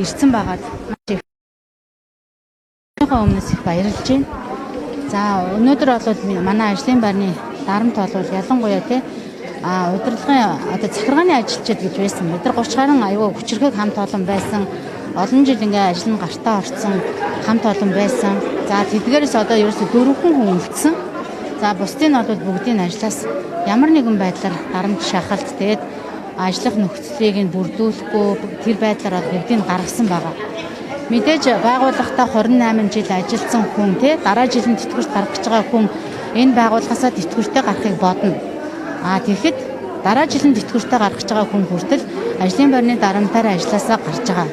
ирсэн байгаад өмнөөс их баярлж байна. За өнөөдөр бол манай ажлын байрны дарамт бол ялангуяа тий удирдлагын одоо захиргааны ажилчид гэж байсан. Бид нар 30 гаруй аюул хүчирхэг хамт олон байсан. Олон жил ингээ ажил нь гартаа орцсон хамт олон байсан. За тэдгээрээс одоо ерөөсө 4 хүн үлдсэн. За бусдын нь бол бүгдийн ажлаас ямар нэгэн байдлаар дарамт шахалт тэгээд ажлах нөхцөлийг нь бүрдүүлэхгүй тэр байдлаар бүгдийг гаргасан байгаа. Мэдээж байгууллагатай 28 жил ажилласан хүн те дараа жилийн тэтгэврт гарах гэж байгаа хүн энэ байгууллагаасаа тэтгэвртээ гарахыг бодно. Тэгэхэд дараа жилийн тэтгэвртээ гарах гэж байгаа хүн хүртэл ажлын байрны дарамтаараа ажилласаа гарч байгаа.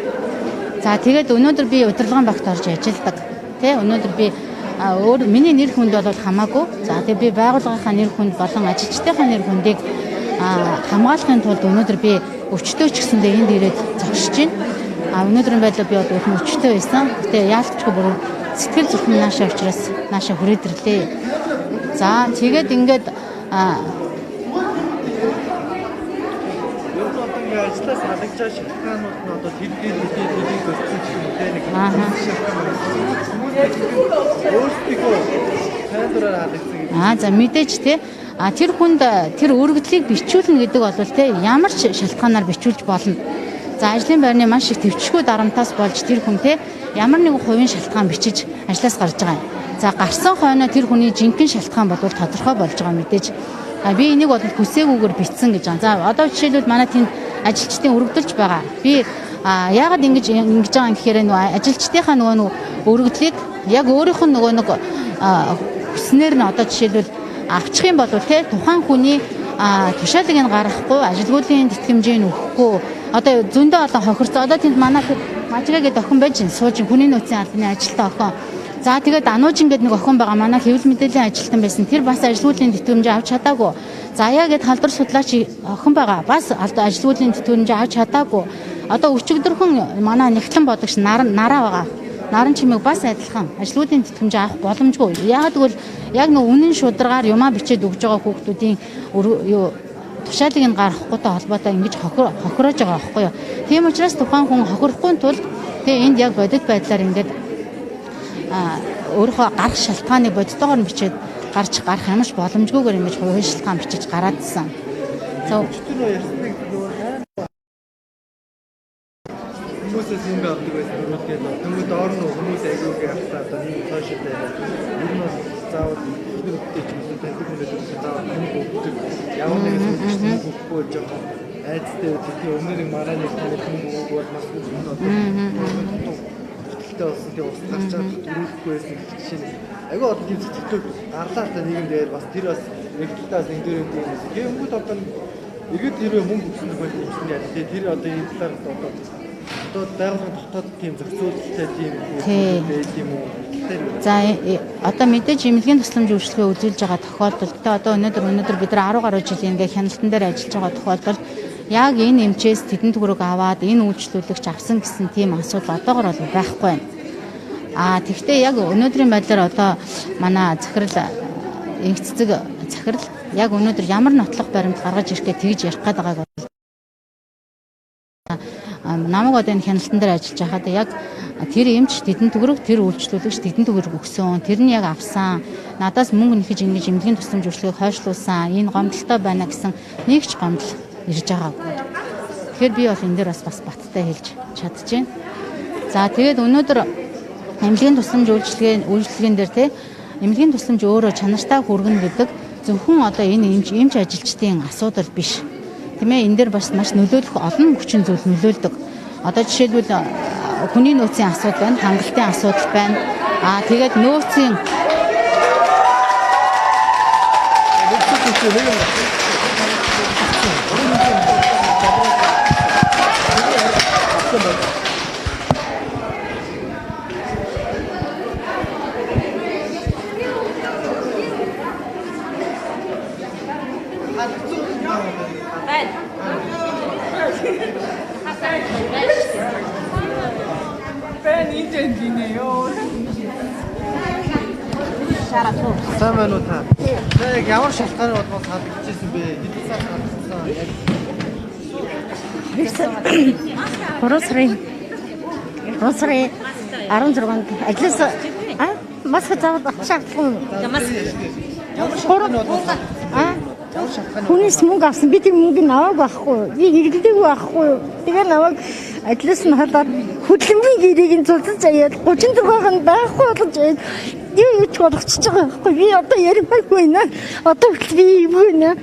За тэгээд өнөөдөр би удирдлагын багт орж ажилладаг. Тэ өнөөдөр би миний нэр хүнд бол хамаагүй. За тэгээд би байгууллагынхаа нэр хүнд болон ажилчдынхаа нэр хүндийг хамгаалахын тулд өнөөдөр би өвчтөө ч гэсэндээ энд ирээд зогсож байна. Өнөөдрийн байдлаа би бол өвчтөө байсан. Гэтэ яалтчгүй бүр сэтгэл зүрхэн наашаа учраас наашаа хүрээд ирлээ. За тэгээд ингээд
одоо ингээ ажлаас халагдаж шалтгаанууд нь одоо тэр төлөв өгсөн ч юм уу те нэг өөрсдөө сайдраар халагдсан.
За мэдээж те тэр хүнд тэр өргөдлийг бичүүлнэ гэдэг бол те ямар ч шалтгаанаар бичүүлж болно. За ажлын байрны маш их төвчгөө дарамтаас болж тэр хүн те ямар нэгэн хувийн шалтгаан бичиж ажлаас гарч байгаа юм. За гарсан хойно тэр хүний жинхэнэ шалтгаан бол тодорхой болж байгаа мэдээж. Би энийг бол хүсээгүйгээр бичсэн гэж байна. За одоо жишээлбэл манай тэнд ажилчдын өргөдөлж байгаа. Би яагаад ингэж байгаа юм гэхээр ажилчдынхаа нөгөө өргөдлийг яг өөрийнх нь нөгөө нэг хүснээр нь одоо жишээлбэл авчих юм бол те тухайн хүний тушаалыг нь гаргахгүй, ажилгүйдлийн тэтгэмжийг нь өгөхгүй. Одоо зөндөө олон хохирцоо. Одоо тэнд манай Мажга гэдэг охин байж сууж хүний нөөцийн албаны ажилтан охин. За тэгээд Ануужин гэдэг нэг охин байгаа. Манай хэвлэл мэдээллийн ажилтан байсан. Тэр бас ажилгүйдлийн тэтгэмжийг авч чадаагүй. Заяа гэдэг халдвар судлаач охин байгаа. Бас ажилгүйдлийн тэтгэмжийг авч чадаагүй. Одоо өчигдөрхөн манай нэгтлэн бодогч нараа байгаа. Наран чимээг бас адилхан ажилгүйдлийн тэтгэмжийг авах боломжгүй. Яагаад гэвэл яг нэг үнэн шударгаар юмаа бичээд өгж байгаа хүүхдүүдийн тушаалыг нь гаргахгүйтэй холбоотой ингэж хохироож байгаа байхгүй юу. Тийм учраас тухайн хүн хохирохгүй тул тэгээ энд яг бодит байдлаар ингээд өөрийнхөө гарах шалтгааныг бодитоогоор нь бичээд гарах ямарч боломжгүйгээр ингэж хувийн шалтгаан бичиж гараадсан. За
хүмүүсээс юм авдаг байсан гэдэг нь тэмүүд доор нь хүмүүс айгууг явахтаа одоо нэг цаашаа тавиад ер нь заавал хүүхдтэй ч юм уу таньдаг хүмүүс заавал нэг өгдөг ямар нэгэн зүйлс өгөхгүй жоохон айцтай үгүй өмнө нь мараа нэг тань хүмүүс бол маш их одоо хэлтэй болсон тийм ус гарчаад төрүүлэхгүй байсан жишээ нь айгүй одоо тийм зэтгтүүд гарлаа та нийгэм дээр бас тэр бас нэг талаас нэг дээр юм. Тийм хүмүүс одоо иргэд хэрвээ мөнгө өгсөн байх юм чинь яа тэр одоо энэ талаар одоо байгууллагын дотоод тийм зохицуулалттай тийм байд юм уу?
За одоо мэдээж эмнэлгийн тусламж үйлчлэгээ үзүүлж байгаа тохиолдолд одоо өнөөдөр бид нар 10 гаруй жилийн ингээ хяналтан дээр ажиллаж байгаа тохиолдолд яг энэ эмчээс тэдэн төгрөг аваад энэ үйлчлүүлэгч авсан гэсэн тийм асуудал одоогор бол байхгүй байна. Тэгвэл яг өнөөдрийн байдлаар одоо манай захирал инх цэцэг захирал яг өнөөдөр ямар нотлох баримт гаргаж ирэхээ тэгж ярих гээд байгааг намайг одоо энэ хяналтан дээр ажиллаж байхад яг тэр эмч тэдэн төгрөг тэр үйлчлүүлэгч тэдэн төгрөг өгсөн. Тэр нь яг авсан. Надаас мөнгө нэхэж ингэж эмнэлгийн тусламж үйлчлэгийг хойшлуулсан. Энэ гомдолтой байна гэсэн нэг ч гомдол ирж байгаагүй. Тэгэхээр би бол энэ дээр бас баттай хэлж чадчихээн. За тэгээд өнөөдөр эмнэлгийн тусламж үйлчлэгийн дээр те эмнэлгийн тусламж өөрөө чанартай хүргэнэ гэдэг зөвхөн одоо энэ эмч ажилчдын асуудал биш. Тийм ээ энэ дээр бас маш нөлөөлөх олон хүчин зүйл нөлөөлдөг. Одоо жишээлбэл хүний нөөцийн асуудал байна, хангалтын асуудал байна. Тэгээд нөөцийн
сайн байна уу та? Яг ямар шалтгааны бодлого халагдчихсэн бэ? Хэдэн сар халагдсан?
Росрын 16-нд ажлаас маск заавал авах шаардлагагүй. Хүнээс мөнгө авсан. Би тийм мөнгө аваагүй байхгүй. Би иргэлдэггүй байхгүй. Тэгээ наваг ажлаас нь халаад хөдөлмөрийн гэрийг нь зулж аяад 36-нд байхгүй болгож юу ч болгочихж байгаа байхгүй. Би одоо ярих байхгүй наа. Одоо би юу нэ?